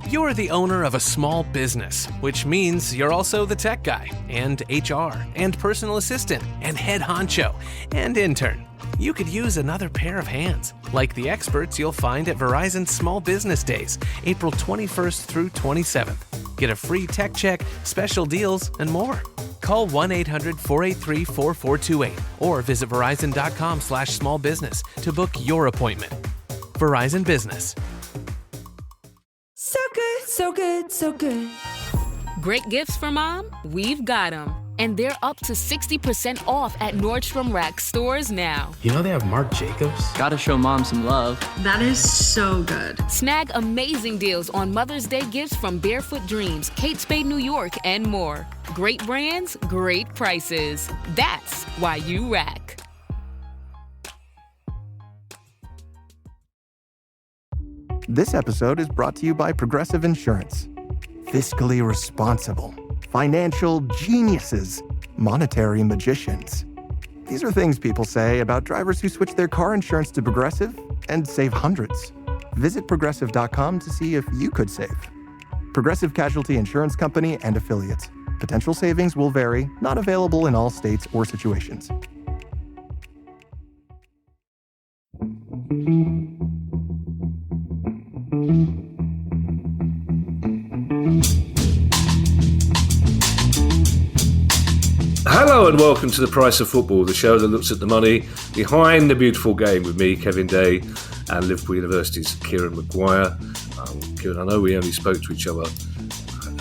You're the owner of a small business, which means you're also the tech guy, and HR, and personal assistant, and head honcho, and intern. You could use another pair of hands, like the experts you'll find at Verizon Small Business Days, April 21st through 27th. Get a free tech check, special deals, and more. Call 1-800-483-4428 or visit verizon.com/smallbusiness to book your appointment. Verizon Business. So good, so good, so good. Great gifts for mom? We've got them. And they're up to 60% off at Nordstrom Rack stores now. You know they have Marc Jacobs? Gotta show mom some love. That is so good. Snag amazing deals on Mother's Day gifts from Barefoot Dreams, Kate Spade New York, and more. Great brands, great prices. That's why you rack. This episode is brought to you by Progressive Insurance. Fiscally responsible, financial geniuses, monetary magicians. These are things people say about drivers who switch their car insurance to Progressive and save hundreds. Visit Progressive.com to see if you could save. Progressive Casualty Insurance Company and Affiliates. Potential savings will vary, not available in all states or situations. Hello and welcome to The Price of Football, the show that looks at the money behind the beautiful game with me, Kevin Day, and Liverpool University's Kieran Maguire. Kieran, I know we only spoke to each other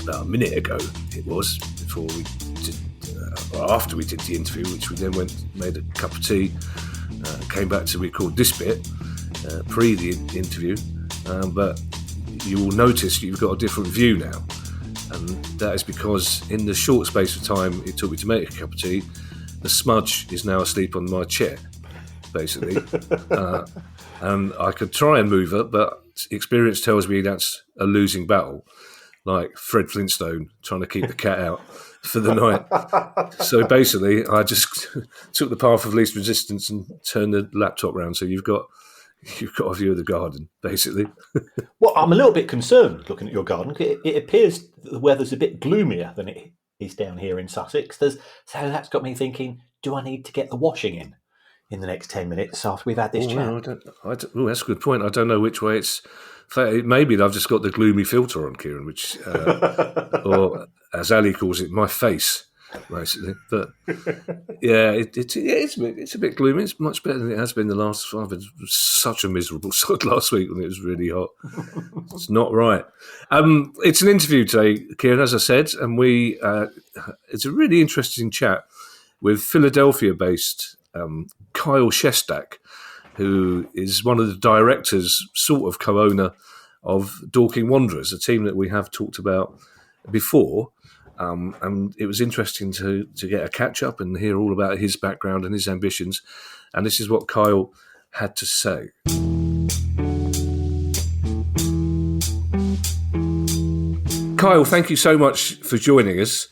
about a minute ago, it was, before we did, after we did the interview, which we then made a cup of tea, came back to record this bit, pre the interview, but you will notice you've got a different view now. And that is because in the short space of time it took me to make a cup of tea, the smudge is now asleep on my chair, basically. And I could try and move her, but experience tells me that's a losing battle, like Fred Flintstone trying to keep the cat out for the night. So basically, I just took the path of least resistance and turned the laptop round. So you've got a view of the garden, basically. Well, I'm a little bit concerned looking at your garden. It appears that the weather's a bit gloomier than it is down here in Sussex. So that's got me thinking, do I need to get the washing in the next 10 minutes after we've had this chat? That's a good point. I don't know which way it's... Maybe I've just got the gloomy filter on, Kieran, which, or as Ali calls it, my face, basically. But yeah, it's a bit gloomy. It's much better than it has been the last. I've had such a miserable last week when it was really hot. It's not right. It's an interview today, Kieran, as I said, and it's a really interesting chat with Philadelphia-based Kyle Shestack, who is one of the directors, sort of co-owner of Dorking Wanderers, a team that we have talked about before. And it was interesting to get a catch-up and hear all about his background and his ambitions. And this is what Kyle had to say. Kyle, thank you so much for joining us.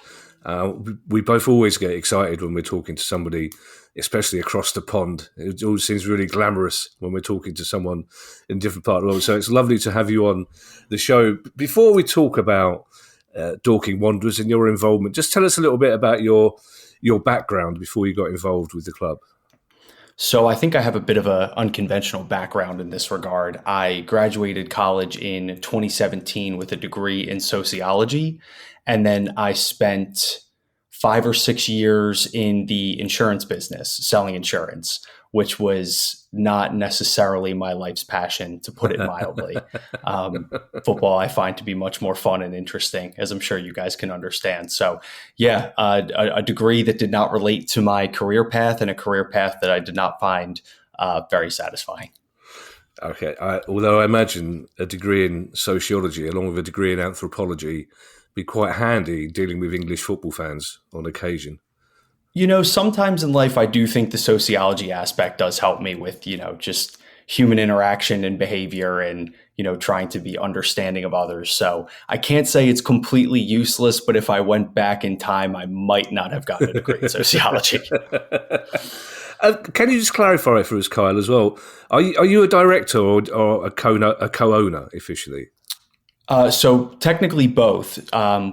We both always get excited when we're talking to somebody, especially across the pond. It always seems really glamorous when we're talking to someone in a different part of the world. So it's lovely to have you on the show. Before we talk about Dorking Wanderers and your involvement, just tell us a little bit about your background before you got involved with the club. So I think I have a bit of an unconventional background in this regard. I graduated college in 2017 with a degree in sociology, and then I spent 5 or 6 years in the insurance business, selling insurance, which was not necessarily my life's passion, to put it mildly. Football I find to be much more fun and interesting, as I'm sure you guys can understand. So yeah, a degree that did not relate to my career path, and a career path that I did not find very satisfying. Okay, although I imagine a degree in sociology along with a degree in anthropology be quite handy dealing with English football fans on occasion. You know, sometimes in life, I do think the sociology aspect does help me with, just human interaction and behavior and, trying to be understanding of others. So I can't say it's completely useless, but if I went back in time, I might not have gotten a degree in sociology. Can you just clarify for us, Kyle, as well? Are you a director or a co-owner officially? So technically both.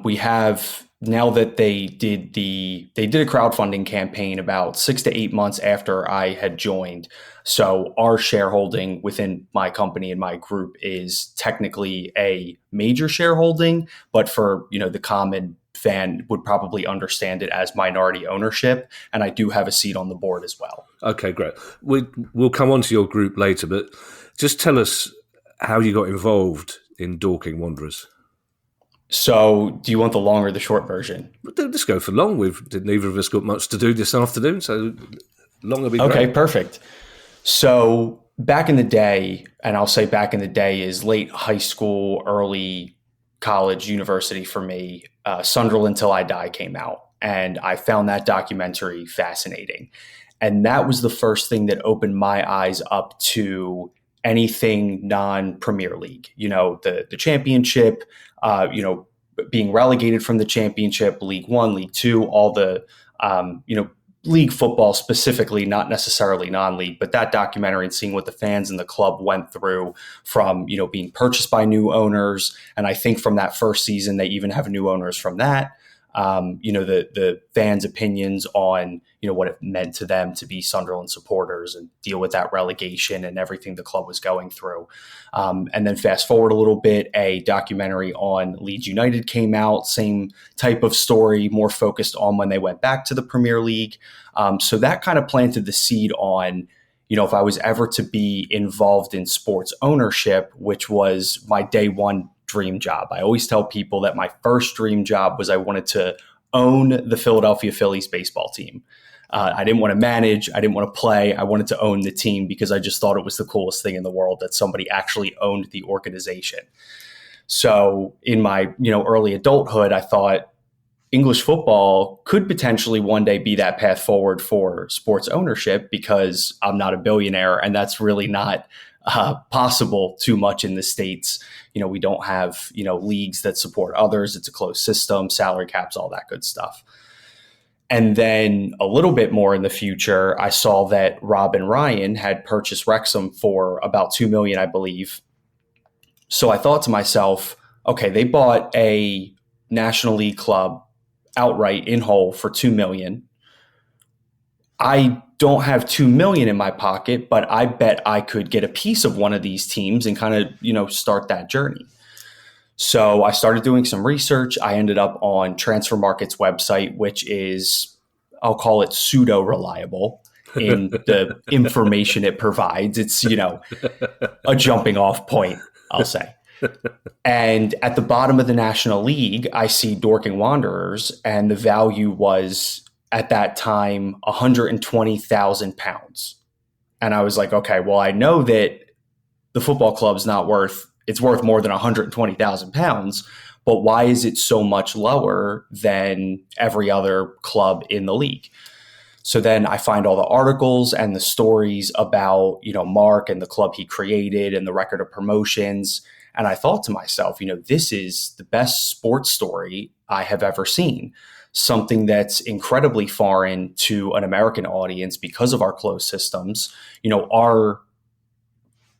We have now that they did a crowdfunding campaign about 6 to 8 months after I had joined. So our shareholding within my company and my group is technically a major shareholding, but for the common fan would probably understand it as minority ownership. And I do have a seat on the board as well. Okay, great. We'll come on to your group later, but just tell us how you got involved in Dorking Wanderers. So do you want the long or the short version? Let's go for long. Neither of us got much to do this afternoon, so long will be great. Okay, perfect. So back in the day, and I'll say back in the day is late high school, early college, university for me, Sunderland Till I Die came out. And I found that documentary fascinating. And that was the first thing that opened my eyes up to anything non-Premier League, the championship, being relegated from the championship, League One, League Two, all the, league football specifically, not necessarily non-league, but that documentary and seeing what the fans and the club went through from, being purchased by new owners. And I think from that first season, they even have new owners from that. The fans' opinions on, what it meant to them to be Sunderland supporters and deal with that relegation and everything the club was going through. And then fast forward a little bit, a documentary on Leeds United came out, same type of story, more focused on when they went back to the Premier League. So that kind of planted the seed on, if I was ever to be involved in sports ownership, which was my day one dream job. I always tell people that my first dream job was I wanted to own the Philadelphia Phillies baseball team. I didn't want to manage. I didn't want to play. I wanted to own the team because I just thought it was the coolest thing in the world that somebody actually owned the organization. So in my, early adulthood, I thought English football could potentially one day be that path forward for sports ownership because I'm not a billionaire and that's really not possible too much in the States. We don't have, leagues that support others. It's a closed system, salary caps, all that good stuff. And then a little bit more in the future, I saw that Rob and Ryan had purchased Wrexham for about $2 million, I believe. So I thought to myself, okay, they bought a National League club outright in whole for $2 million. I don't have $2 million in my pocket, but I bet I could get a piece of one of these teams and kind of, start that journey. So I started doing some research. I ended up on Transfer Market's website, which is, I'll call it pseudo reliable in the information it provides. It's, a jumping off point, I'll say. And at the bottom of the National League, I see Dorking Wanderers, and the value was at that time £120,000. And I was like, okay, well, I know that the football club's it's worth more than £120,000, but why is it so much lower than every other club in the league? So then I find all the articles and the stories about, Mark and the club he created and the record of promotions. And I thought to myself, this is the best sports story I have ever seen. Something that's incredibly foreign to an American audience because of our closed systems. Our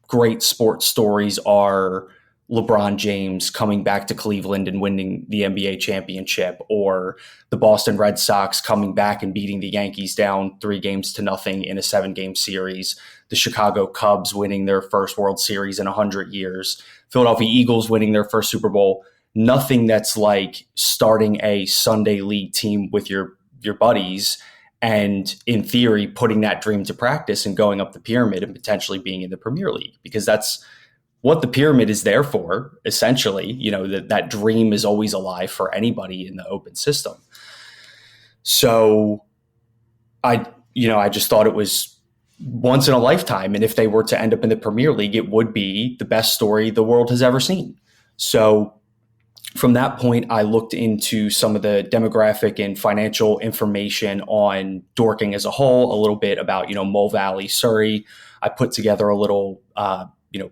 great sports stories are LeBron James coming back to Cleveland and winning the NBA championship, or the Boston Red Sox coming back and beating the Yankees down 3-0 in a 7-game series, the Chicago Cubs winning their first World Series in 100 years, Philadelphia Eagles winning their first Super Bowl. Nothing that's like starting a Sunday league team with your buddies and, in theory, putting that dream to practice and going up the pyramid and potentially being in the Premier League, because that's what the pyramid is there for, essentially. That dream is always alive for anybody in the open system. So I just thought it was once in a lifetime. And if they were to end up in the Premier League, it would be the best story the world has ever seen. So from that point, I looked into some of the demographic and financial information on Dorking as a whole, a little bit about, Mole Valley, Surrey. I put together a little,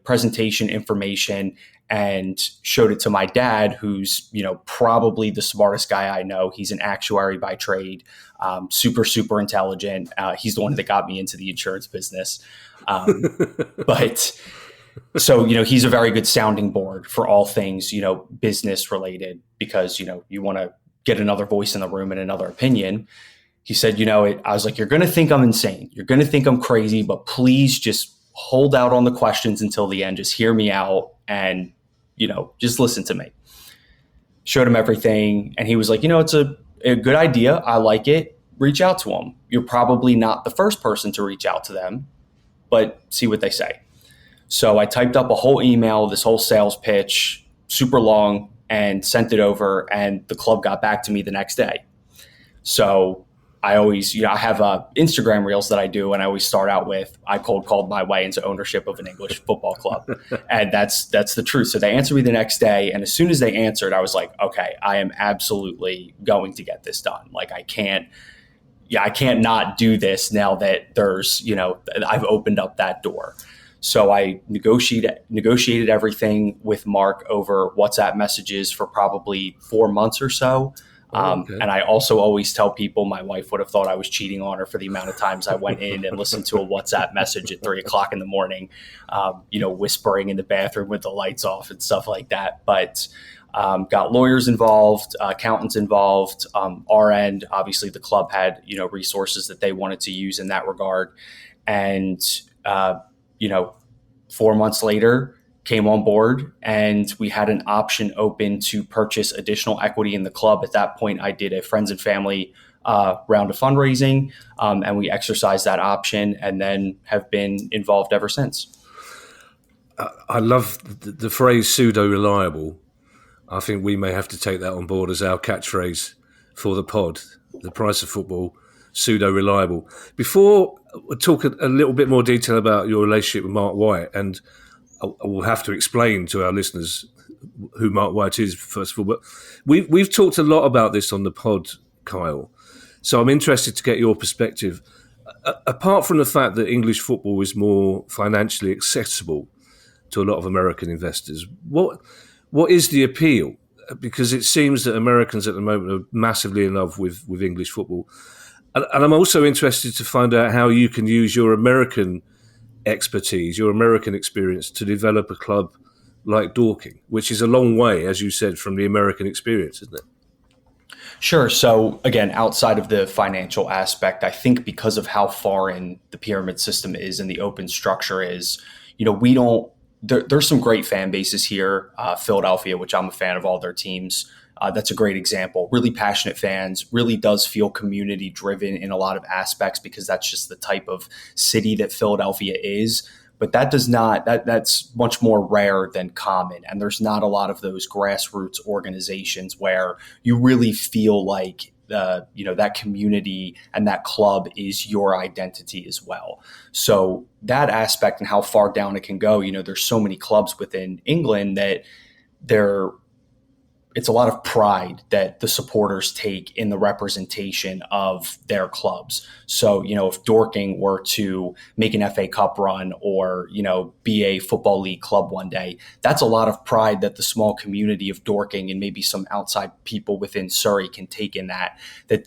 presentation information and showed it to my dad, who's, probably the smartest guy I know. He's an actuary by trade, super, super intelligent. He's the one that got me into the insurance business. But So, he's a very good sounding board for all things, business related, because, you want to get another voice in the room and another opinion. He said, I was like, you're going to think I'm insane. You're going to think I'm crazy, but please just hold out on the questions until the end. Just hear me out and, just listen to me. Showed him everything. And he was like, it's a good idea. I like it. Reach out to them. You're probably not the first person to reach out to them, but see what they say. So I typed up a whole email, this whole sales pitch, super long, and sent it over. And the club got back to me the next day. So I always, I have Instagram reels that I do, and I always start out with, I cold called my way into ownership of an English football club. And that's the truth. So they answered me the next day. And as soon as they answered, I was like, okay, I am absolutely going to get this done. Like I can't not do this now that there's, I've opened up that door. So I negotiated everything with Mark over WhatsApp messages for probably 4 months or so. Okay. And I also always tell people my wife would have thought I was cheating on her for the amount of times I went in and listened to a WhatsApp message at 3:00 in the morning, whispering in the bathroom with the lights off and stuff like that. But got lawyers involved, accountants involved. Our end, obviously the club had, resources that they wanted to use in that regard. And, 4 months later, came on board, and we had an option open to purchase additional equity in the club. At that point, I did a friends and family round of fundraising, and we exercised that option and then have been involved ever since. I love the phrase pseudo-reliable. I think we may have to take that on board as our catchphrase for the pod, the price of football, pseudo-reliable. Before we talk a little bit more detail about your relationship with Mark White, and I will have to explain to our listeners who Mark White is, first of all. But we've talked a lot about this on the pod, Kyle. So I'm interested to get your perspective. Apart from the fact that English football is more financially accessible to a lot of American investors, what is the appeal? Because it seems that Americans at the moment are massively in love with English football. And I'm also interested to find out how you can use your American expertise, your American experience to develop a club like Dorking, which is a long way, as you said, from the American experience, isn't it? Sure. So again, outside of the financial aspect, I think because of how foreign the pyramid system is and the open structure is, there's some great fan bases here. Philadelphia, which I'm a fan of all their teams. That's a great example. Really passionate fans, really does feel community driven in a lot of aspects because that's just the type of city that Philadelphia is. But that's much more rare than common. And there's not a lot of those grassroots organizations where you really feel like that community and that club is your identity as well. So that aspect and how far down it can go, there's so many clubs within England that it's a lot of pride that the supporters take in the representation of their clubs. So, if Dorking were to make an FA Cup run or, be a football league club one day, that's a lot of pride that the small community of Dorking and maybe some outside people within Surrey can take in that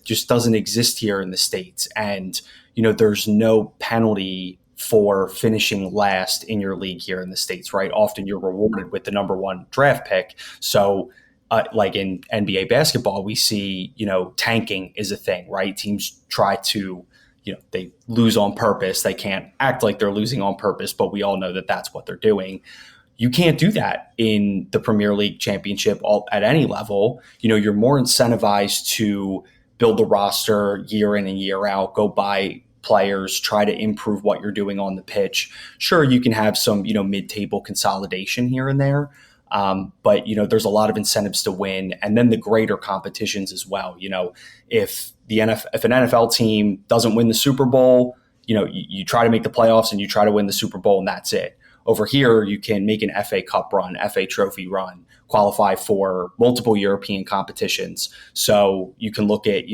just doesn't exist here in the States. And, there's no penalty for finishing last in your league here in the States, right? Often you're rewarded with the number one draft pick. So, like in NBA basketball, we see, tanking is a thing, right? Teams try to, they lose on purpose. They can't act like they're losing on purpose, but we all know that that's what they're doing. You can't do that in the Premier League Championship at any level. You're more incentivized to build the roster year in and year out, go buy players, try to improve what you're doing on the pitch. Sure, you can have some, mid-table consolidation here and there. But there's a lot of incentives to win, and then the greater competitions as well. If an NFL team doesn't win the Super Bowl, you try to make the playoffs and you try to win the Super Bowl, and that's it. Over here, you can make an FA Cup run, FA Trophy run, qualify for multiple European competitions. So you can look at,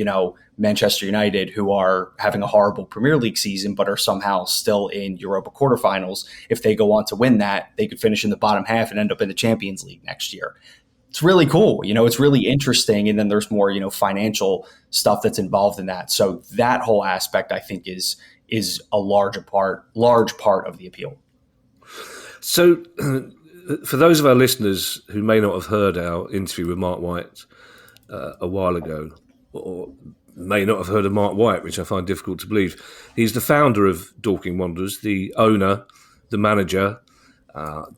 Manchester United, who are having a horrible Premier League season, but are somehow still in Europa quarterfinals. If they go on to win that, they could finish in the bottom half and end up in the Champions League next year. It's really cool. It's really interesting. And then there's more, financial stuff that's involved in that. So that whole aspect, I think, is a large part of the appeal. So, for those of our listeners who may not have heard our interview with Mark White a while ago, or may not have heard of Mark White, which I find difficult to believe, he's the founder of Dorking Wanderers, the owner, the manager,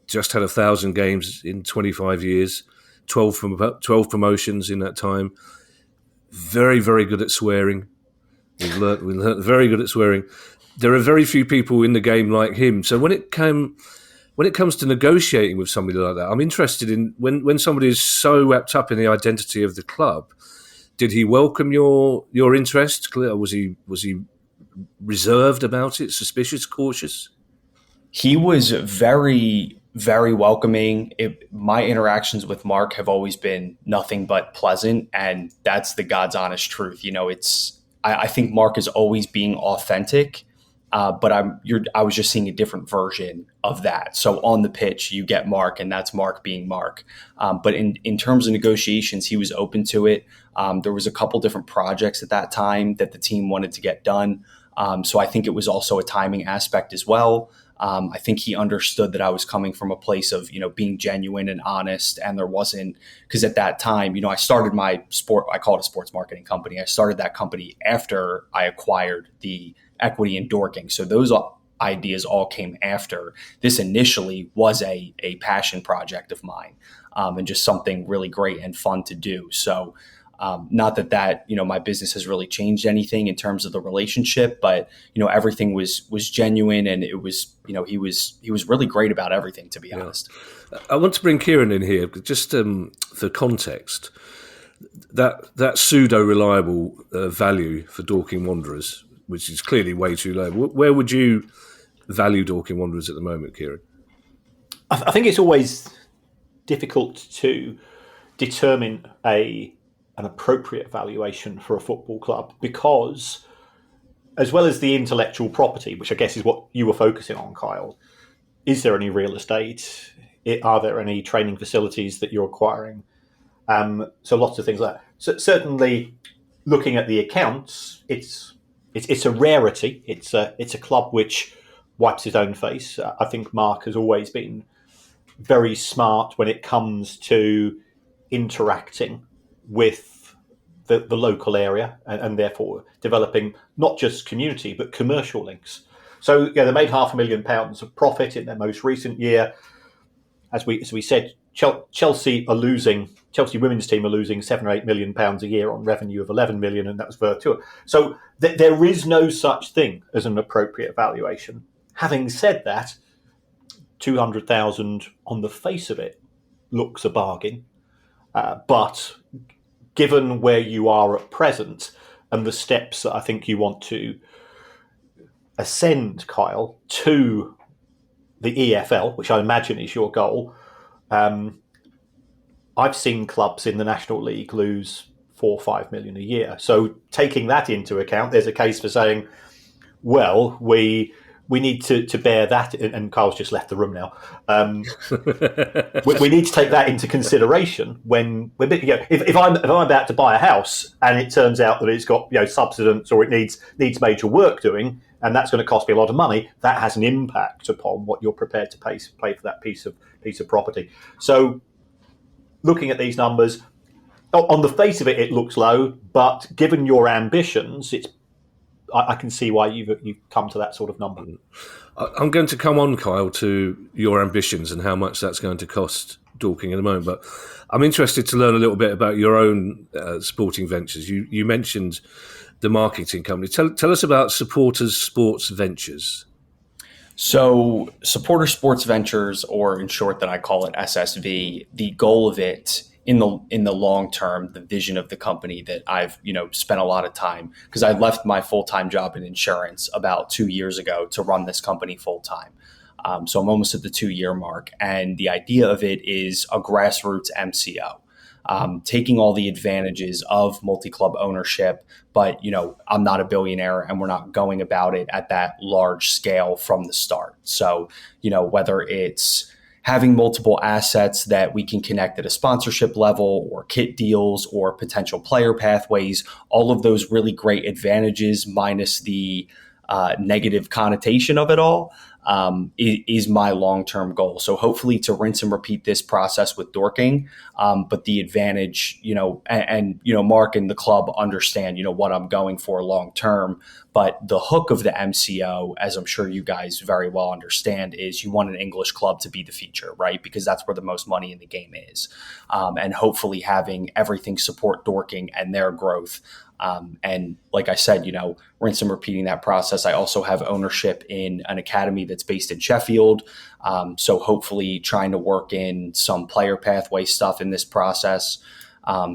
just had 1,000 games in 25 years, 12 promotions in that time, very, very good at swearing. We've learnt very good at swearing. There are very few people in the game like him. So when it comes to negotiating with somebody like that, I'm interested in when somebody is so wrapped up in the identity of the club. Did he welcome your interest? Was he reserved about it, suspicious, cautious? He was very, very welcoming. My interactions with Mark have always been nothing but pleasant, and that's the God's honest truth. I think Mark is always being authentic, but I was just seeing a different version of that. So on the pitch, you get Mark, and that's Mark being Mark. But in terms of negotiations, he was open to it. There was a couple different projects at that time that the team wanted to get done. So I think it was also a timing aspect as well. I think he understood that I was coming from a place of, being genuine and honest. And there wasn't, because at that time, I started my I call it a sports marketing company. I started that company after I acquired the equity in Dorking. So those ideas all came after. This initially was a passion project of mine, and just something really great and fun to do. So not that my business has really changed anything in terms of the relationship, but everything was genuine, and it was he was really great about everything, to be honest. I want to bring Kieran in here just for context. That pseudo reliable value for Dorking Wanderers, which is clearly way too low. Where would you value Dorking Wanderers at the moment, Kieran? I think it's always difficult to determine an appropriate valuation for a football club, because as well as the intellectual property, which I guess is what you were focusing on, Kyle, is there any real estate? Are there any training facilities that you're acquiring? So lots of things like that. So certainly looking at the accounts, it's a rarity. It's a club which wipes its own face. I think Mark has always been very smart when it comes to interacting with the local area, and therefore developing not just community but commercial links. So they made £500,000 of profit in their most recent year. As we said, Chelsea women's team are losing £7 or £8 million a year on revenue of 11 million, and that was Virtua. So there is no such thing as an appropriate valuation. Having said that, 200,000 on the face of it looks a bargain, but given where you are at present and the steps that I think you want to ascend, Kyle, to the EFL, which I imagine is your goal, I've seen clubs in the National League lose 4 or 5 million a year. So taking that into account, there's a case for saying, well, we need to bear that, and Kyle's just left the room now. We need to take that into consideration when if I'm about to buy a house and it turns out that it's got subsidence, or it needs major work doing, and that's going to cost me a lot of money. That has an impact upon what you're prepared to pay for that piece of property. So, looking at these numbers, on the face of it, it looks low, but given your ambitions, I can see why you've come to that sort of number. I'm going to come on, Kyle, to your ambitions and how much that's going to cost Dorking in a moment. But I'm interested to learn a little bit about your own sporting ventures. You mentioned the marketing company. Tell us about Supporters Sports Ventures. So Supporter Sports Ventures, or in short that I call it SSV, the goal of it in the long term, the vision of the company that I've spent a lot of time, because I left my full-time job in insurance about 2 years ago to run this company full-time. So I'm almost at the 2-year mark. And the idea of it is a grassroots MCO, taking all the advantages of multi-club ownership. But, I'm not a billionaire, and we're not going about it at that large scale from the start. So, whether it's having multiple assets that we can connect at a sponsorship level, or kit deals, or potential player pathways, all of those really great advantages minus the negative connotation of it all. is my long-term goal. So hopefully to rinse and repeat this process with Dorking, but the advantage, and Mark and the club understand, what I'm going for long-term. But the hook of the MCO, as I'm sure you guys very well understand, is you want an English club to be the feature, right? Because that's where the most money in the game is. And hopefully having everything support Dorking and their growth. And like I said, rinse and repeating that process. I also have ownership in an academy that's based in Sheffield. So hopefully trying to work in some player pathway stuff in this process.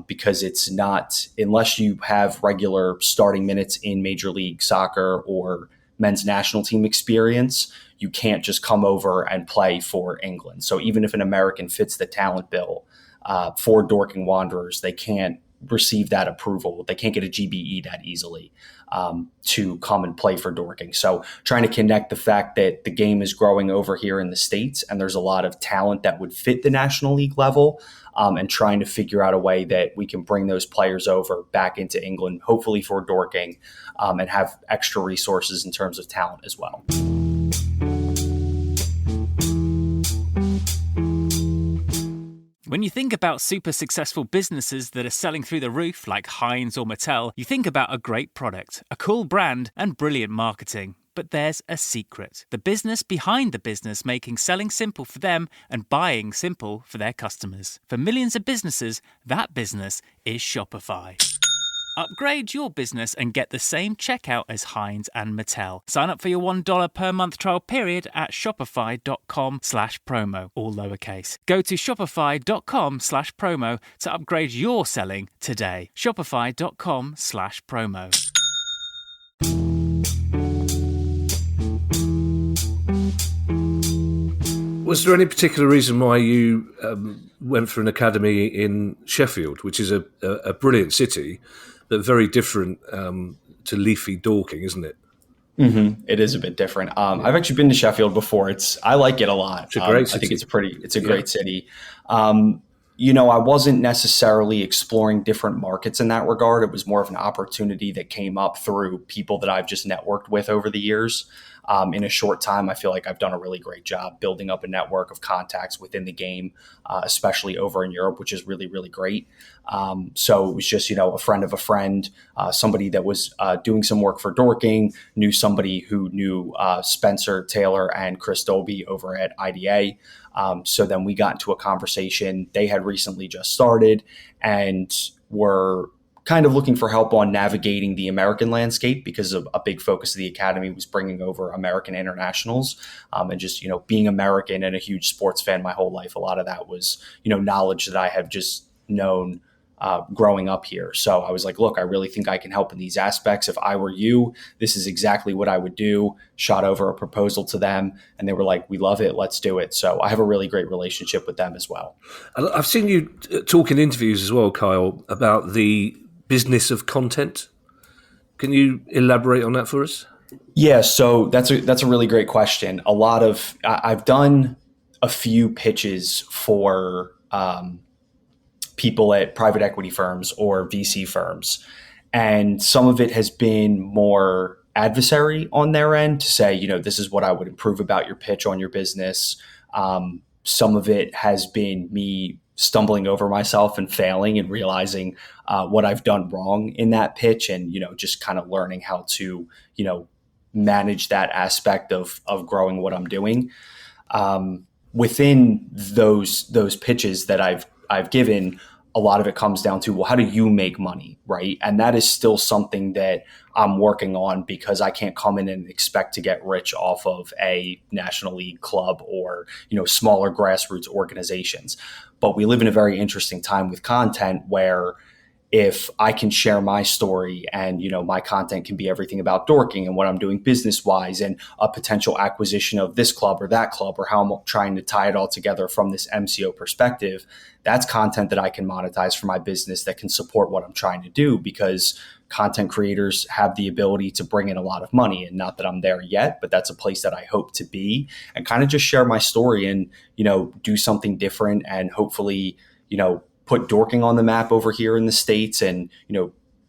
Because it's not, unless you have regular starting minutes in Major League Soccer or men's national team experience, you can't just come over and play for England. So even if an American fits the talent bill for Dorking Wanderers, they can't receive that approval. They can't get a GBE that easily to come and play for Dorking. So trying to connect the fact that the game is growing over here in the States and there's a lot of talent that would fit the National League level, and trying to figure out a way that we can bring those players over back into England, hopefully for Dorking, and have extra resources in terms of talent as well. When you think about super successful businesses that are selling through the roof like Heinz or Mattel, you think about a great product, a cool brand, and brilliant marketing. But there's a secret. The business behind the business making selling simple for them and buying simple for their customers. For millions of businesses, that business is Shopify. Upgrade your business and get the same checkout as Heinz and Mattel. Sign up for your $1 per month trial period at shopify.com/promo, all lowercase. Go to shopify.com/promo to upgrade your selling today. Shopify.com/promo. Was there any particular reason why you went for an academy in Sheffield, which is a brilliant city, but very different to leafy Dorking, isn't it? Mm-hmm. It is a bit different. I've actually been to Sheffield before. I like it a lot. It's a great city. I think it's a great city. I wasn't necessarily exploring different markets in that regard. It was more of an opportunity that came up through people that I've just networked with over the years. In a short time, I feel like I've done a really great job building up a network of contacts within the game, especially over in Europe, which is really, really great. So it was just, a friend of a friend, somebody that was doing some work for Dorking, knew somebody who knew Spencer Taylor and Chris Dolby over at IDA. So then we got into a conversation. They had recently just started and were kind of looking for help on navigating the American landscape because of a big focus of the academy was bringing over American internationals, and just, being American and a huge sports fan my whole life. A lot of that was, knowledge that I have just known growing up here. So I was like, look, I really think I can help in these aspects. If I were you, this is exactly what I would do. Shot over a proposal to them and they were like, we love it. Let's do it. So I have a really great relationship with them as well. I've seen you talk in interviews as well, Kyle, about the business of content. Can you elaborate on that for us? Yeah, so that's a really great question. I've done a few pitches for people at private equity firms or VC firms, and some of it has been more adversary on their end to say, this is what I would improve about your pitch on your business. Some of it has been me stumbling over myself and failing and realizing what I've done wrong in that pitch and, just kind of learning how to, manage that aspect of growing what I'm doing. Within those pitches that I've given, a lot of it comes down to, well, how do you make money, right? And that is still something that I'm working on because I can't come in and expect to get rich off of a National League club or, smaller grassroots organizations. But we live in a very interesting time with content where if I can share my story and, my content can be everything about Dorking and what I'm doing business-wise and a potential acquisition of this club or that club or how I'm trying to tie it all together from this MCO perspective, that's content that I can monetize for my business that can support what I'm trying to do because content creators have the ability to bring in a lot of money. And not that I'm there yet, but that's a place that I hope to be and kind of just share my story and, do something different and hopefully, put Dorking on the map over here in the States and,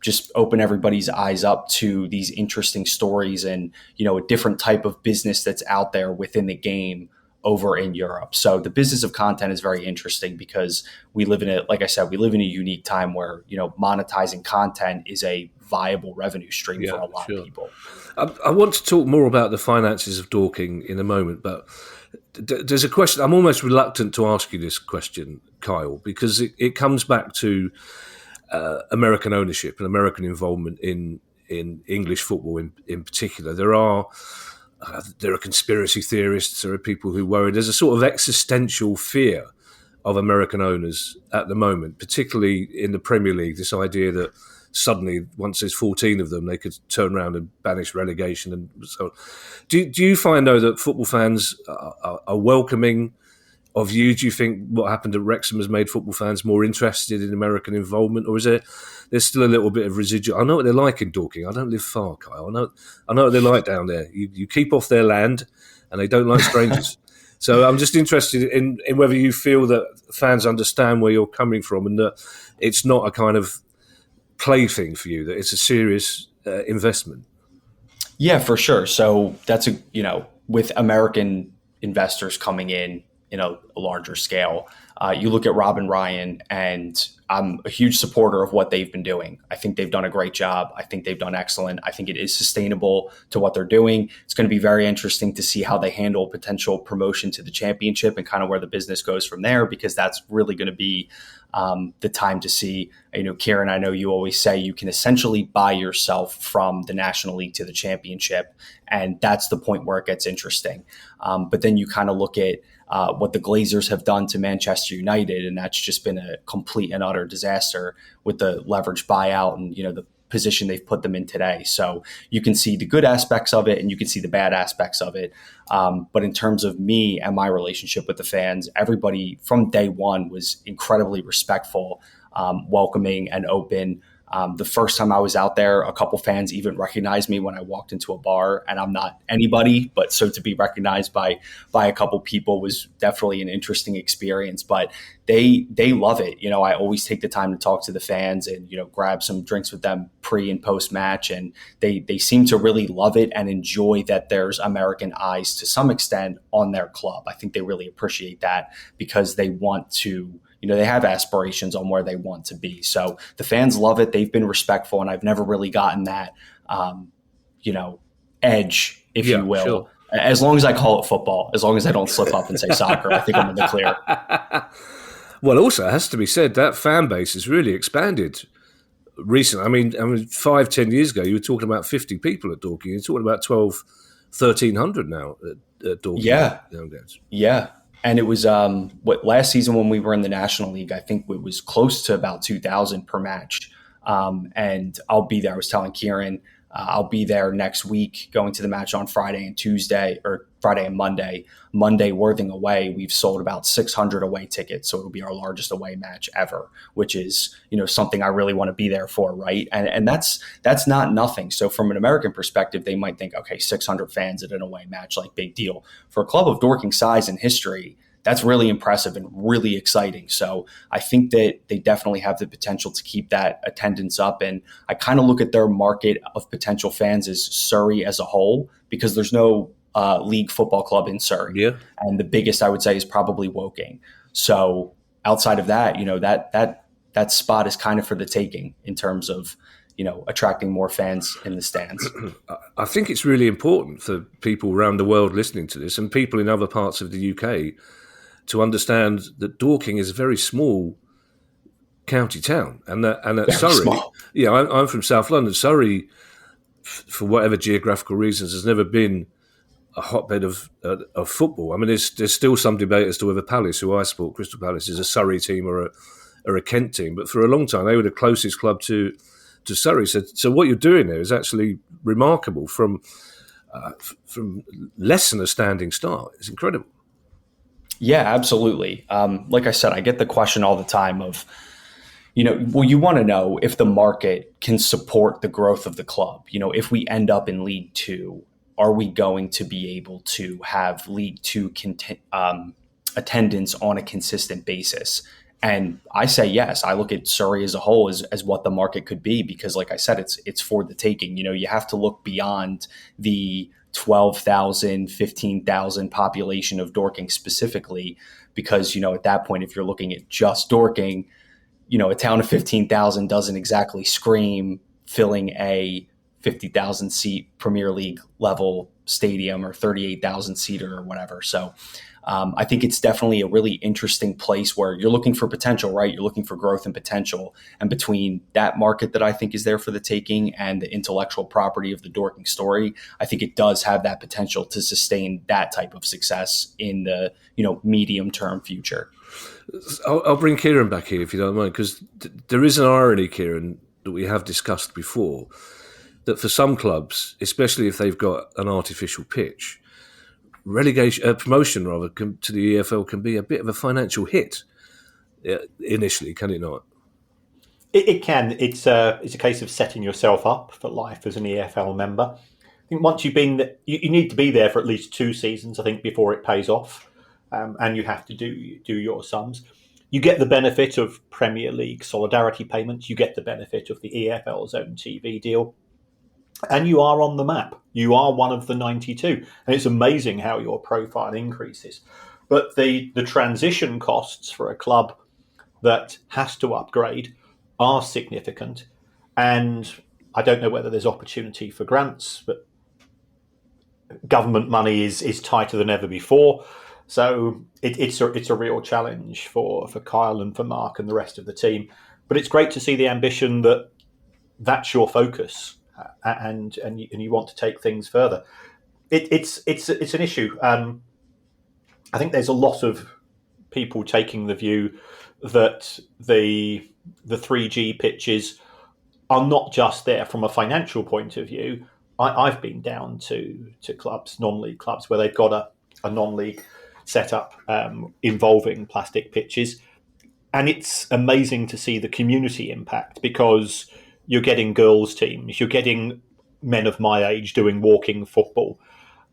just open everybody's eyes up to these interesting stories and, a different type of business that's out there within the game over in Europe. So the business of content is very interesting because we live in a unique time where, monetizing content is a viable revenue stream for a lot of people. I want to talk more about the finances of Dorking in a moment, but there's a question. I'm almost reluctant to ask you this question, Kyle, because it comes back to American ownership and American involvement in English football in particular. There are conspiracy theorists, there are people who worry. There's a sort of existential fear of American owners at the moment, particularly in the Premier League, this idea that suddenly, once there's 14 of them, they could turn around and banish relegation and so on. Do you find, though, that football fans are welcoming of you? Do you think what happened at Wrexham has made football fans more interested in American involvement, or is there's still a little bit of residual? I know what they're like in Dorking. I don't live far, Kyle. I know what they're like down there. You keep off their land, and they don't like strangers. So I'm just interested in whether you feel that fans understand where you're coming from and that it's not a kind of plaything for you, that it's a serious investment. Yeah, for sure. So that's with American investors coming in a larger scale, you look at Rob and Ryan, and I'm a huge supporter of what they've been doing. I think they've done a great job. I think they've done excellent. I think it is sustainable to what they're doing. It's going to be very interesting to see how they handle potential promotion to the championship and kind of where the business goes from there, because that's really going to be the time to see. Kieran, I know you always say you can essentially buy yourself from the National League to the championship, and that's the point where it gets interesting. But then you kind of look at what the Glazers have done to Manchester United, and that's just been a complete and utter disaster with the leverage buyout and the position they've put them in today. So you can see the good aspects of it and you can see the bad aspects of it. But in terms of me and my relationship with the fans, everybody from day one was incredibly respectful, welcoming, and open. The first time I was out there, a couple fans even recognized me when I walked into a bar, and I'm not anybody, but so to be recognized by a couple people was definitely an interesting experience. But they love it. I always take the time to talk to the fans and grab some drinks with them pre and post match, and they seem to really love it and enjoy that there's American eyes to some extent on their club. I think they really appreciate that because they want to. They have aspirations on where they want to be. So the fans love it. They've been respectful, and I've never really gotten that, edge, if you will. Sure. As long as I call it football, as long as I don't slip up and say soccer, I think I'm in the clear. Well, also, it has to be said, that fan base has really expanded recently. I mean 5-10 years ago, you were talking about 50 people at Dorking. You're talking about 1,300 now at Dorking. Yeah. Yeah. And it was last season when we were in the National League, I think it was close to about 2,000 per match. And I'll be there. I was telling Kieran, I'll be there next week going to the match on Friday and Monday. Monday, Worthing away, we've sold about 600 away tickets. So it'll be our largest away match ever, which is, something I really want to be there for, right? And that's not nothing. So from an American perspective, they might think, okay, 600 fans at an away match, like big deal. For a club of Dorking size and history, that's really impressive and really exciting. So I think that they definitely have the potential to keep that attendance up. And I kind of look at their market of potential fans as Surrey as a whole, because there's no league football club in Surrey. Yeah. And the biggest I would say is probably Woking. So outside of that, that spot is kind of for the taking in terms of, attracting more fans in the stands. I think it's really important for people around the world listening to this and people in other parts of the UK to understand that Dorking is a very small county town, and that Surrey. Small. Yeah, I'm from South London. Surrey, for whatever geographical reasons, has never been a hotbed of football. I mean, there's still some debate as to whether Palace, who I support, Crystal Palace, is a Surrey team or a Kent team. But for a long time, they were the closest club to Surrey. So what you're doing there is actually remarkable from less than a standing start. It's incredible. Yeah, absolutely. Like I said, I get the question all the time of, you want to know if the market can support the growth of the club. If we end up in League Two, are we going to be able to have League Two attendance on a consistent basis? And I say yes. I look at Surrey as a whole as what the market could be, because like I said, it's for the taking. You have to look beyond the 12,000, 15,000 population of Dorking specifically, because, at that point, if you're looking at just Dorking, a town of 15,000 doesn't exactly scream filling a 50,000 seat Premier League level stadium or 38,000 seater or whatever. So I think it's definitely a really interesting place where you're looking for potential, right? You're looking for growth and potential. And between that market that I think is there for the taking and the intellectual property of the Dorking story, I think it does have that potential to sustain that type of success in the, medium term future. I'll bring Kieran back here if you don't mind, because there is an irony, Kieran, that we have discussed before, that for some clubs, especially if they've got an artificial pitch, promotion to the EFL can be a bit of a financial hit initially, can it not? It can. It's a case of setting yourself up for life as an EFL member. I think once you've been, you need to be there for at least 2 seasons, I think, before it pays off, and you have to do your sums. You get the benefit of Premier League solidarity payments. You get the benefit of the EFL's own TV deal. And you are on the map. You are one of the 92. And it's amazing how your profile increases. But the transition costs for a club that has to upgrade are significant. And I don't know whether there's opportunity for grants, but government money is tighter than ever before. So it's a real challenge for Kyle and for Mark and the rest of the team. But it's great to see the ambition that that's your focus. And you want to take things further. It's an issue. I think there's a lot of people taking the view that the 3G pitches are not just there from a financial point of view. I've been down to clubs, non-league clubs, where they've got a non-league setup involving plastic pitches, and it's amazing to see the community impact, because you're getting girls' teams, you're getting men of my age doing walking football.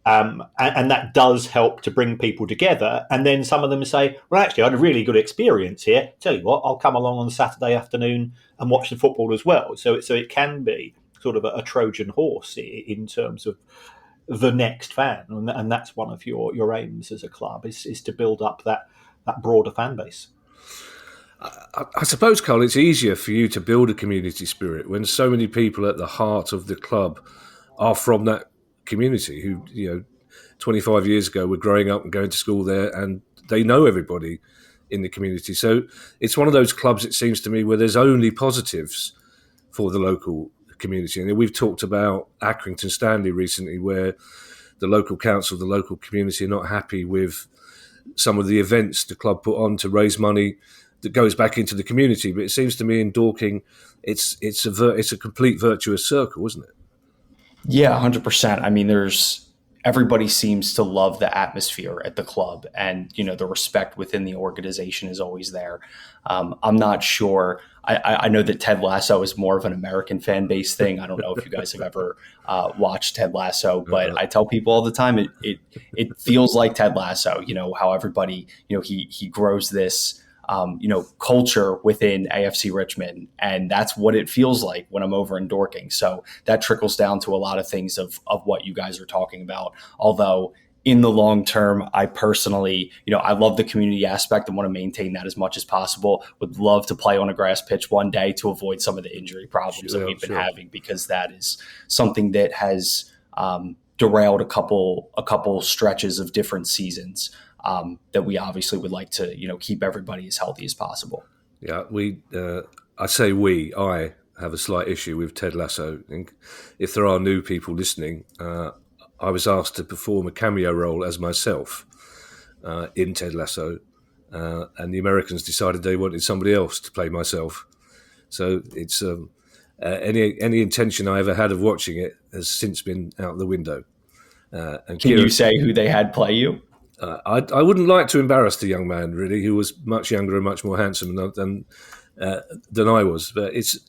And that does help to bring people together. And then some of them say, well, actually, I had a really good experience here. Tell you what, I'll come along on Saturday afternoon and watch the football as well. So it can be sort of a Trojan horse in terms of the next fan. And that's one of your aims as a club, is to build up that broader fan base. I suppose, Carl, it's easier for you to build a community spirit when so many people at the heart of the club are from that community who, 25 years ago were growing up and going to school there, and they know everybody in the community. So it's one of those clubs, it seems to me, where there's only positives for the local community. And we've talked about Accrington Stanley recently, where the local council, the local community are not happy with some of the events the club put on to raise money that goes back into the community. But it seems to me in Dorking, it's a complete virtuous circle, isn't it? Yeah, 100%. I mean, everybody seems to love the atmosphere at the club, and the respect within the organization is always there. I'm not sure. I know that Ted Lasso is more of an American fan base thing. I don't know if you guys have ever watched Ted Lasso, but I tell people all the time it feels like Ted Lasso. How everybody he grows this culture within AFC Richmond. And that's what it feels like when I'm over in Dorking. So that trickles down to a lot of things of what you guys are talking about. Although in the long term, I personally, I love the community aspect and want to maintain that as much as possible. Would love to play on a grass pitch one day to avoid some of the injury problems that we've been having, because that is something that has derailed a couple stretches of different seasons. That we obviously would like to, keep everybody as healthy as possible. Yeah, I have a slight issue with Ted Lasso. If there are new people listening, I was asked to perform a cameo role as myself in Ted Lasso, and the Americans decided they wanted somebody else to play myself. So it's any intention I ever had of watching it has since been out the window. And Can you say who they had play you? I wouldn't like to embarrass the young man, really, who was much younger and much more handsome than I was. But it's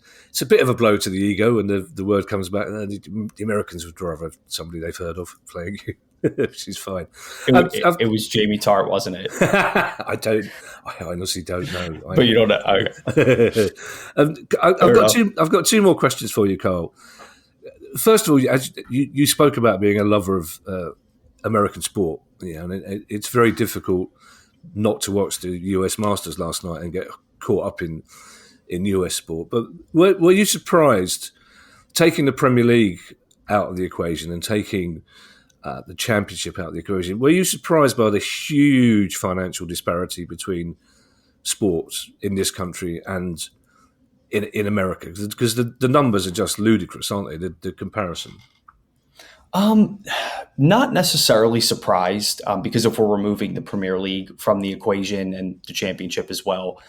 a bit of a blow to the ego, and the word comes back. The Americans would rather have somebody they've heard of playing you, which is fine. It was Jamie Tart, wasn't it? I honestly don't know. But you don't know. Okay. I've got two more questions for you, Carl. First of all, as you spoke about being a lover of American sport, and it's very difficult not to watch the US Masters last night and get caught up in US sport. But were you surprised, taking the Premier League out of the equation and taking the Championship out of the equation, were you surprised by the huge financial disparity between sports in this country and in America? Because the numbers are just ludicrous, aren't they? The comparison. Not necessarily surprised, because if we're removing the Premier League from the equation and the Championship as well,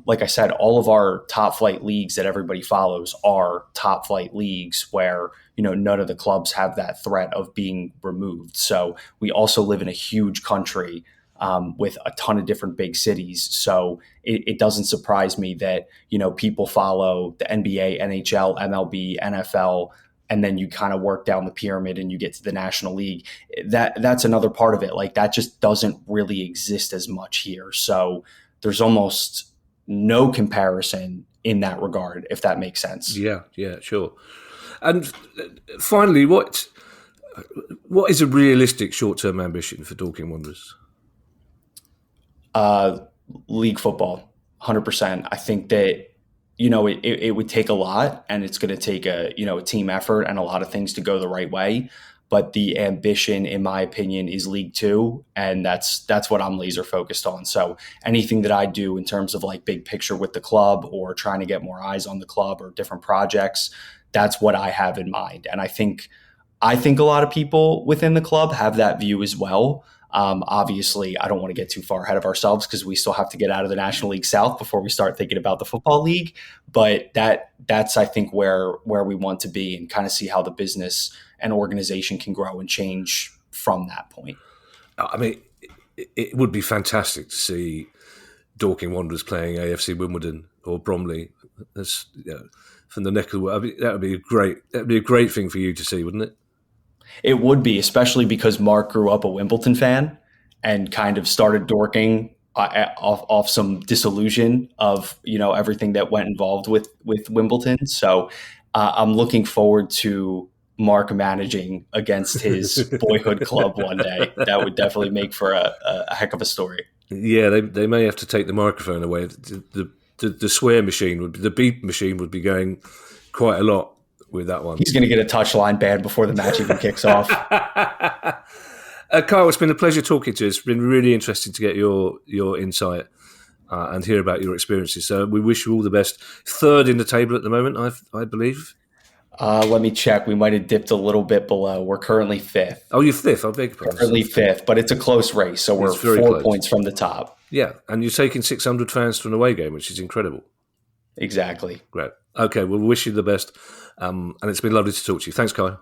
like I said, all of our top flight leagues that everybody follows are top flight leagues where, none of the clubs have that threat of being removed. So we also live in a huge country with a ton of different big cities. So it doesn't surprise me that, people follow the NBA, NHL, MLB, NFL, and then you kind of work down the pyramid and you get to the National League. That's another part of it. Like, that just doesn't really exist as much here. So there's almost no comparison in that regard, if that makes sense. Yeah, sure. And finally, what is a realistic short-term ambition for Dorking Wanderers? League football, 100%. I think that, it would take a lot, and it's going to take a team effort and a lot of things to go the right way. But the ambition, in my opinion, is League Two, and that's what I'm laser focused on. So anything that I do in terms of like big picture with the club or trying to get more eyes on the club or different projects, that's what I have in mind. And I think a lot of people within the club have that view as well. Obviously, I don't want to get too far ahead of ourselves because we still have to get out of the National League South before we start thinking about the football league. But that's I think where we want to be, and kind of see how the business and organization can grow and change from that point. I mean, it would be fantastic to see Dorking Wanderers playing AFC Wimbledon or Bromley. That's, from the neck of the world. I mean, that would be a great thing for you to see, wouldn't it? It would be, especially because Mark grew up a Wimbledon fan and kind of started Dorking off some disillusion of, everything that went involved with Wimbledon. So I'm looking forward to Mark managing against his boyhood club one day. That would definitely make for a heck of a story. Yeah, they may have to take the microphone away. The swear machine the beep machine would be going quite a lot with that one. He's going to get a touchline ban before the match even kicks off. Kyle, it's been a pleasure talking to you. It's been really interesting to get your insight and hear about your experiences. So we wish you all the best. Third in the table at the moment, I believe. Let me check. We might have dipped a little bit below. We're currently fifth. Oh, you're fifth. I beg your pardon. Currently fifth, but it's a close race. So we're 4 points from the top. Yeah, and you're taking 600 fans to an away game, which is incredible. Exactly. Great. Okay, well, we wish you the best. And it's been lovely to talk to you. Thanks, Kyle.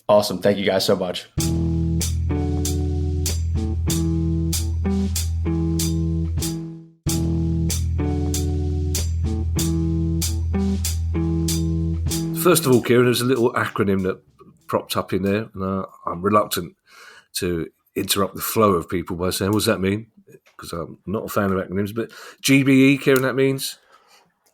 Awesome. Thank you guys so much. First of all, Kieran, there's a little acronym that propped up in there, and I'm reluctant to interrupt the flow of people by saying, what does that mean? Because I'm not a fan of acronyms, but GBE, Kieran, that means?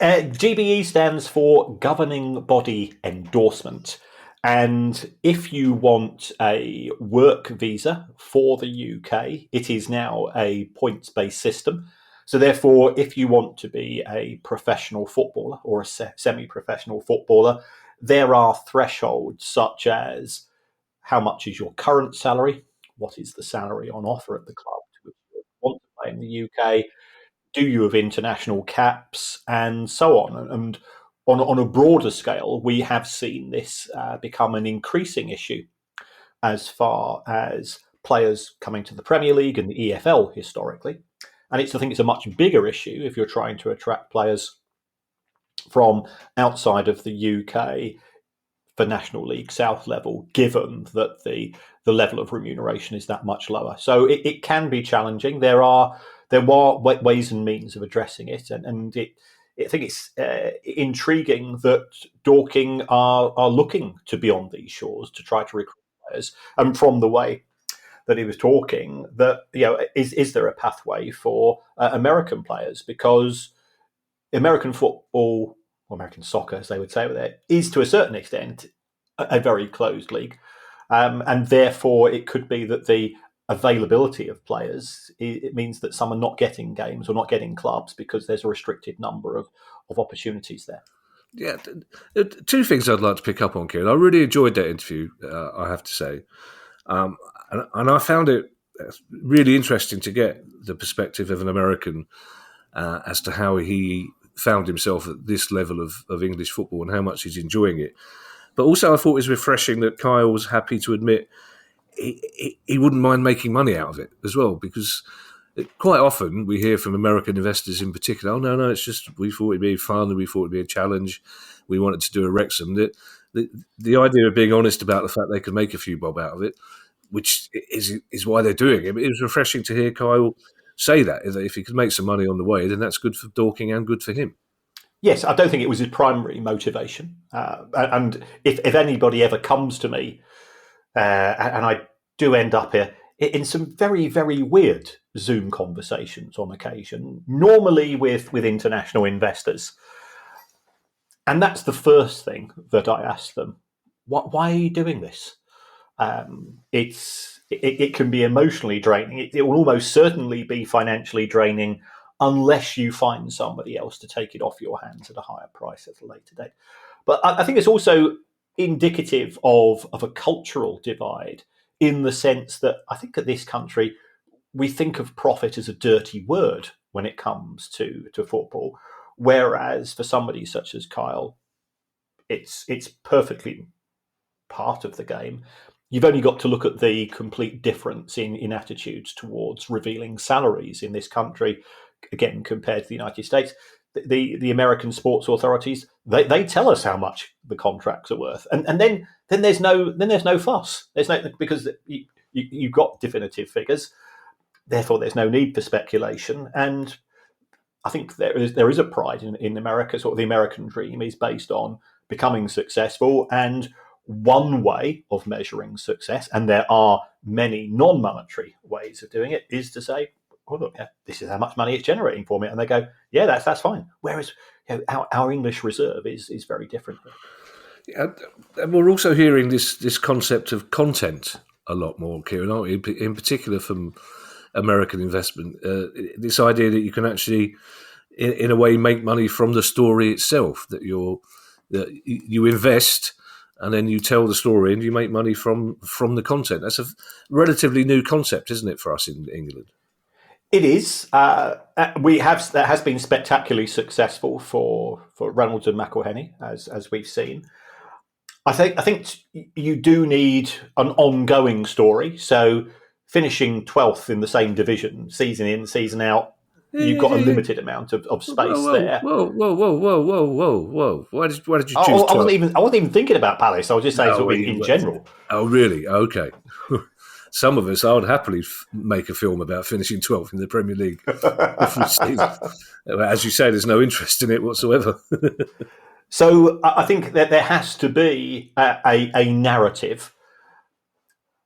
GBE stands for Governing Body Endorsement. And if you want a work visa for the UK, it is now a points-based system. So therefore, if you want to be a professional footballer or a semi-professional footballer, there are thresholds such as how much is your current salary, what is the salary on offer at the club to want to play in the UK, do you have international caps, and so on. And on a broader scale, we have seen this become an increasing issue as far as players coming to the Premier League and the EFL historically. And I think it's a much bigger issue if you're trying to attract players from outside of the UK for National League South level, given that the level of remuneration is that much lower. So it can be challenging. There are ways and means of addressing it, and it I think it's intriguing that Dorking are looking to be on these shores to try to recruit players. And from the way that he was talking, that is there a pathway for American players? Because American football, or American soccer, as they would say over there, is to a certain extent a very closed league, and therefore it could be that the availability of players, it means that some are not getting games or not getting clubs because there's a restricted number of opportunities there. Yeah, two things I'd like to pick up on, Kieran. I really enjoyed that interview, I have to say. And I found it really interesting to get the perspective of an American as to how he found himself at this level of English football and how much he's enjoying it. But also I thought it was refreshing that Kyle was happy to admit he wouldn't mind making money out of it as well, because quite often we hear from American investors in particular, no, it's just we thought it'd be fun and we thought it'd be a challenge. We wanted to do a Wrexham. The idea of being honest about the fact they could make a few bob out of it, which is why they're doing it. But it was refreshing to hear Kyle say that if he could make some money on the way, then that's good for Dorking and good for him. Yes, I don't think it was his primary motivation. And if anybody ever comes to me, and I do end up here in some very, very weird Zoom conversations on occasion, normally with international investors. And that's the first thing that I ask them. Why are you doing this? It can be emotionally draining. It will almost certainly be financially draining unless you find somebody else to take it off your hands at a higher price at a later date. But I think it's also indicative of a cultural divide, in the sense that I think at this country, we think of profit as a dirty word when it comes to football, whereas for somebody such as Kyle, it's perfectly part of the game. You've only got to look at the complete difference in attitudes towards revealing salaries in this country, again, compared to the United States. The American sports authorities, they tell us how much the contracts are worth, and then there's no fuss. There's no, because you've got definitive figures, therefore there's no need for speculation. And I think there is a pride in America. Sort of the American dream is based on becoming successful, and one way of measuring success, and there are many non-monetary ways of doing it, is to say, oh, look, this is how much money it's generating for me. And they go, yeah, that's fine. Whereas our English reserve is very different. Yeah, and we're also hearing this concept of content a lot more, Kieran, aren't we? In particular from American investment, this idea that you can actually, in a way, make money from the story itself, that you invest and then you tell the story and you make money from the content. That's a relatively new concept, isn't it, for us in England? It is. That has been spectacularly successful for Reynolds and McElhenney, as we've seen. I think you do need an ongoing story. So finishing 12th in the same division, season in, season out, you've got a limited amount of space there. Whoa! Why did you choose? I wasn't even thinking about Palace. I was just saying in general. Oh, really? Okay. Some of us, I would happily make a film about finishing 12th in the Premier League. As you say, there's no interest in it whatsoever. So I think that there has to be a narrative.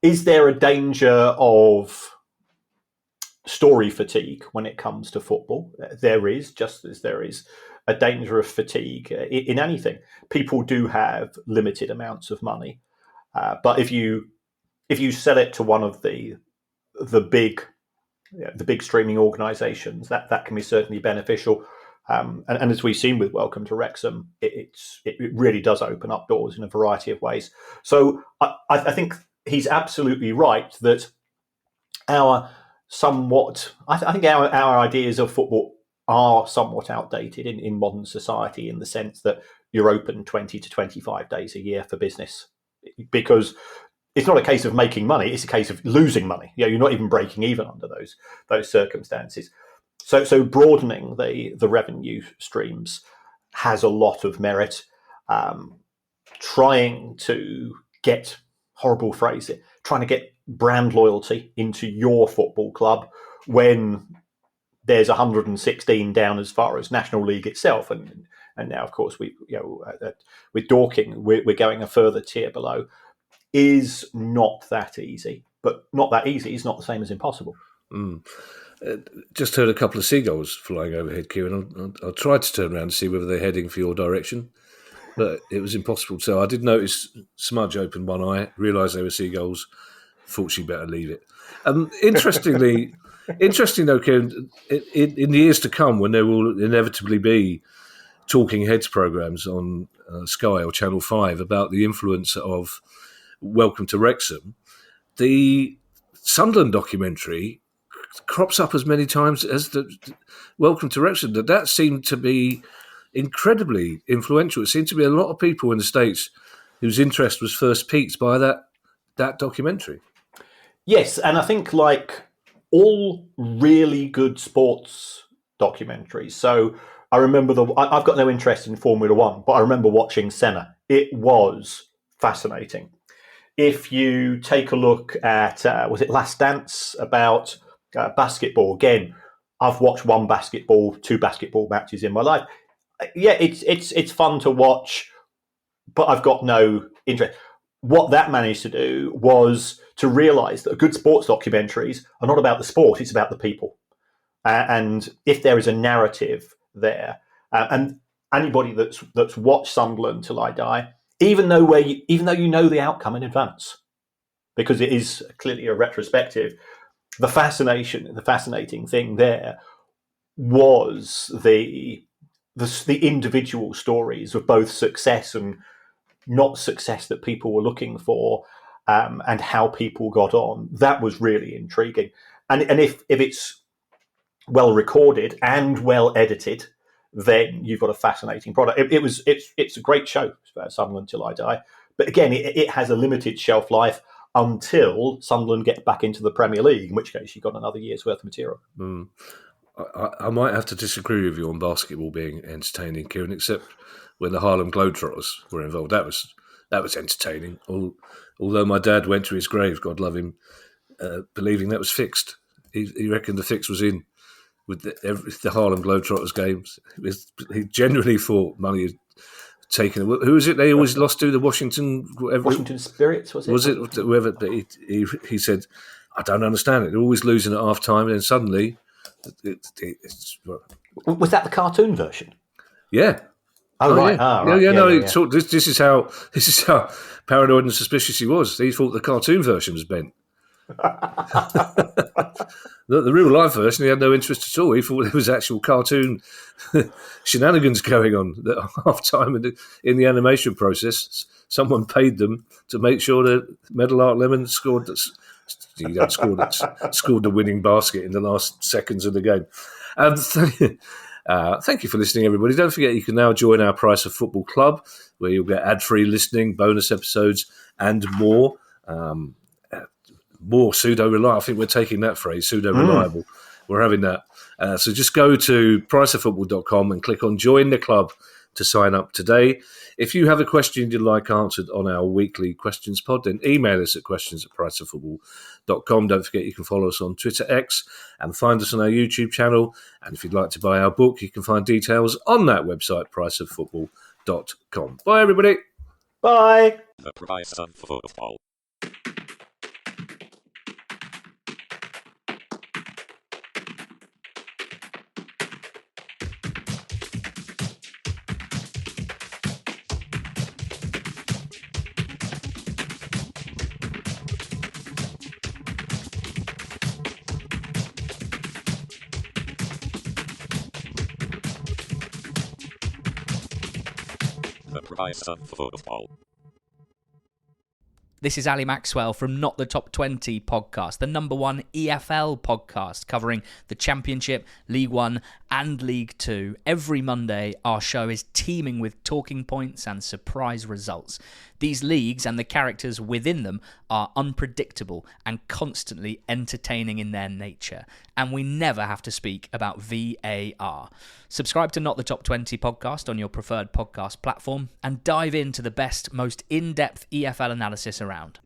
Is there a danger of story fatigue when it comes to football? There is, just as there is a danger of fatigue in anything. People do have limited amounts of money, but if you sell it to one of the big streaming organisations, that can be certainly beneficial. And as we've seen with Welcome to Wrexham, it really does open up doors in a variety of ways. So I think he's absolutely right that our ideas of football are somewhat outdated in modern society, in the sense that you're open 20 to 25 days a year for business, because it's not a case of making money, it's a case of losing money. You're not even breaking even under those circumstances. So broadening the revenue streams has a lot of merit. Trying to get, horrible phrase, trying to get brand loyalty into your football club when there's 116 down as far as National League itself, and now of course with Dorking we're going a further tier below. Is not that easy, but not that easy is not the same as impossible. Just heard a couple of seagulls flying overhead, Kieran. I tried to turn around and see whether they're heading for your direction, but it was impossible. So I did notice Smudge opened one eye, realised they were seagulls, thought she'd better leave it. Interesting though, Kieran, in the years to come, when there will inevitably be talking heads programmes on Sky or Channel 5 about the influence of Welcome to Wrexham, the Sunderland documentary crops up as many times as the Welcome to Wrexham. That seemed to be incredibly influential. It seemed to be a lot of people in the States whose interest was first piqued by that documentary. Yes, and I think like all really good sports documentaries. So I remember I've got no interest in Formula One, but I remember watching Senna. It was fascinating. If you take a look at, was it Last Dance, about basketball? Again, I've watched two basketball matches in my life. Yeah, it's fun to watch, but I've got no interest. What that managed to do was to realise that good sports documentaries are not about the sport; it's about the people. And if there is a narrative there, and anybody that's watched Sunderland Till I Die, even though you know the outcome in advance, because it is clearly a retrospective, the fascinating thing there was the individual stories of both success and not success that people were looking for, and how people got on. That was really intriguing. And if it's well recorded and well edited, then you've got a fascinating product. It's a great show, Sunderland Till I Die. But again, it has a limited shelf life until Sunderland get back into the Premier League, in which case you've got another year's worth of material. I might have to disagree with you on basketball being entertaining, Kieran, except when the Harlem Globetrotters were involved. That was entertaining. Although my dad went to his grave, God love him, believing that was fixed. He reckoned the fix was in with the Harlem Globetrotters games. He generally thought money had taken. Who was it they always lost to? The Washington Spirits, was it? Was it whoever? He said, I don't understand it. They're always losing at half time, and then suddenly, was that the cartoon version? Yeah. Oh, right. Yeah. Right. Yeah. So this is how paranoid and suspicious he was. He thought the cartoon version was bent. The real life version, he had no interest at all. He thought there was actual cartoon shenanigans going on at half time in the animation process. Someone paid them to make sure that Metal Art Lemon scored the winning basket in the last seconds of the game. Thank you for listening, everybody. Don't forget you can now join our Price of Football Club, where you'll get ad-free listening, bonus episodes, and more. More pseudo-reliable. I think we're taking that phrase, pseudo-reliable. We're having that. So just go to priceoffootball.com and click on Join the Club to sign up today. If you have a question you'd like answered on our weekly questions pod, then email us at questions@priceoffootball.com. Don't forget you can follow us on Twitter X and find us on our YouTube channel. And if you'd like to buy our book, you can find details on that website, priceoffootball.com. Bye, everybody. Bye. The Price of Football. The Price of Football. This is Ali Maxwell from Not the Top 20 podcast, the number one EFL podcast covering the Championship, League One and League Two. Every Monday, our show is teeming with talking points and surprise results. These leagues and the characters within them are unpredictable and constantly entertaining in their nature. And we never have to speak about VAR. Subscribe to Not the Top 20 podcast on your preferred podcast platform and dive into the best, most in-depth EFL analysis around.